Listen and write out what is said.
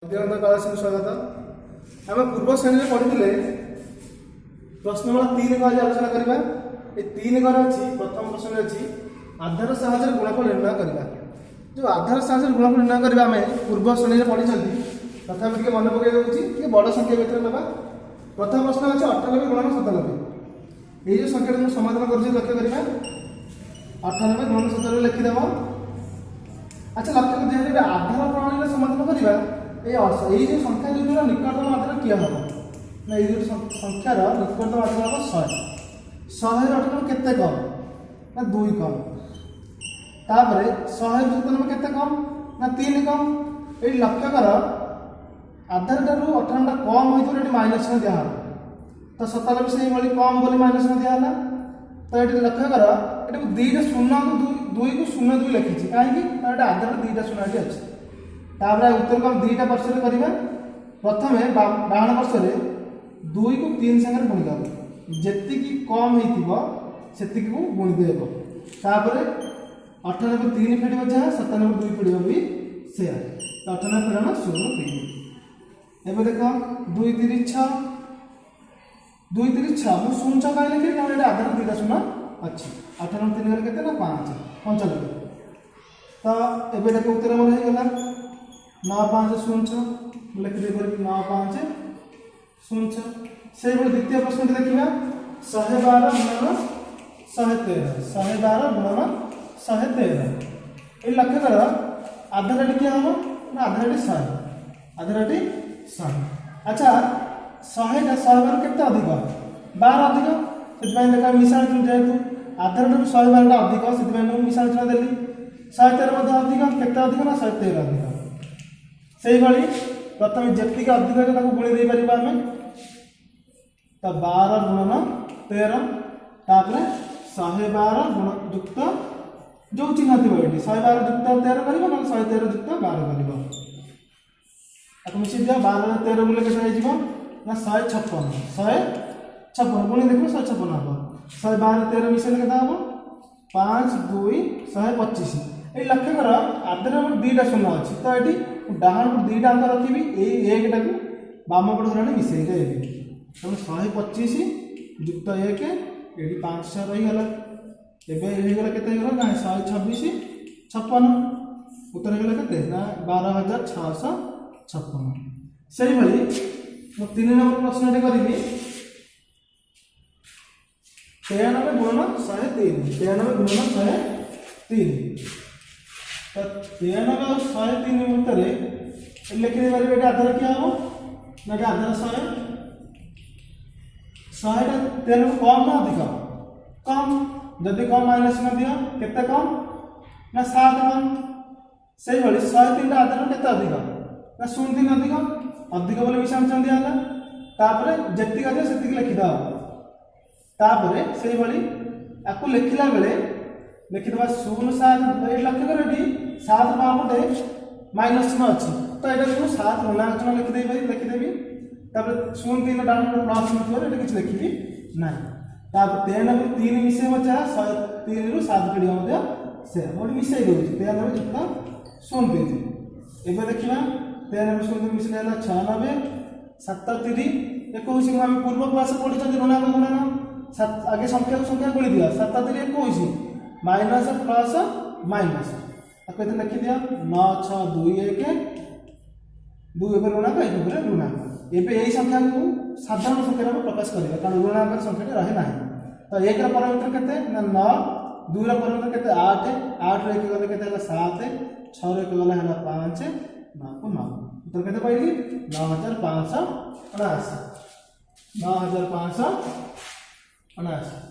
कलाश स्वागत। आम पूर्व श्रेणी पढ़ी प्रश्नमाला 3 को आज आलोचना करवा। ये 3 घर अच्छी प्रथम प्रश्न अच्छी आधार साहाय्य गुणफल निर्णय करवा। जो आधार साहाय्य गुणफल निर्णय करवा आम पूर्व श्रेणी पढ़ी तथा टे मन पकई दूसरी बड़ संख्या भितर ना। प्रथम प्रश्न अच्छे 98 गुणन 97। ये जो संख्या समाधान कर लक्ष्य करवा 98 गुणन 97 लिखिदेव। अच्छा लक्ष्य कर आधार प्रणाली समाधान करवा ये जो संख्या जो निकटतम आधार किए हम ना ये जो संख्यार निकटतम आधार हम 100 100 केते कम ना 2 कम तापर 100 केते कम ना 3 कम। ये लक्ष्य कर आधार ठार 98 कम होती माइनस में दिया तो 97 से भाई कम बोली माइनस में दिया तो ये लक्ष्य कर ये 2टा शून्य को 2 को 02 लिखी कहीं आधार 2टा शून्य अच्छी। तापर उत्तर को हम 2टा पार्श्व करवा। प्रथम डाण पार्श्व 2 को 3 संगे गुणिदेव जी कम होती को गुणिदेव। तापर 98 3 फेड़ जहाँ 97 2 फेड़ भी से 98 फेड़ना 0 3। एवं देख 2 3 6 2 3 6 मुझे 0 6 कहीं लिखी क्या आधार 2टा शून्य अच्छी। 98 3 के 5 95 तो ये देख उत्तर मोर होगा 9 5 0 6 लिखिदे 9 5 0 6। से द्वितीय प्रश्न देखा 112 गुणन 113 112 गुणन 113। ये लक्ष्य कर आधार क्या हम ना आधार 100 आधार 100। अच्छा 100 112 के अधिक 12 अधिक से देखा मिशाण जेहतु आधार 112 अधिक से मिशाण देली 113 अधिक के अधिक ना 113 अधिक। से भाई प्रथम जी अधिक गुणी दे पार आम तो 12 गुणन 13 तापर 112 गुण युक्त जो चिन्ह थी ये 112 युक्त 13 कर 113 युक्त 12 कर मिसी दिया 12 13 बोले के ना 156 गुणी देख 156 हम 112 13 मिसे के हम 5 2 125। ये लक्ष्य कर आधार 2टा शून्य अच्छी तो ये डाण को 2टा अंक रखी एक बाम पट धरणी मिसई देवी तेणु 125 युक्त 1 ये 500 रहीगला। एवं के 126 56 उत्तर के ना 12656। से भाई मो 3 नंबर प्रश्न करी 93 गुणन 103 93 गुणन 103 तो 93 और 103 भितर लिखिदे पारे ये आधार क्या हम ना आधार 100 93 कम ना अधिक कम जदि कम माइनस में दिया केते कम ना 7 कम। से भाई 103 आधार केते अधिक ना 03 अधिक अधिक बोले मिशाण दिया तापर जी अधिक से लिखिद तापर से भाई आपको लिखला बेले लिखिदेवा 07 ये लक्ष्य कर 7 बामपटे माइनस में अच्छी तो ये 7 ऋणांकन लिखिदेवी तापर 03 डाण प्लस में थोड़े किसी लिखी ना तापर 93 3 मिसे जहाँ 3 रु 7 पीढ़ी से गोटे मिसई दूसरी 93 युक्त 03। एवं देखा 93 03 मिसले 96 77 21 आम पूर्व क्लास पढ़ी ऋणांक गुणन आगे संख्या को संख्या गुणी दिया 77 21 माइनस प्लस माइनस आपको लिखि दिया 9 6 2 1 2 ऋणांक 1 ऋणांक। एवं यही संख्या को साधारण संख्या में प्रकाश करेगा कारण ऋणांक संख्या रहे ना तो 1 परमिटर के 9 2 परमिटर के 8 8 1 गले के 7 6 1 गले 5 9 को 9 उत्तर के पाइली 9579 9579।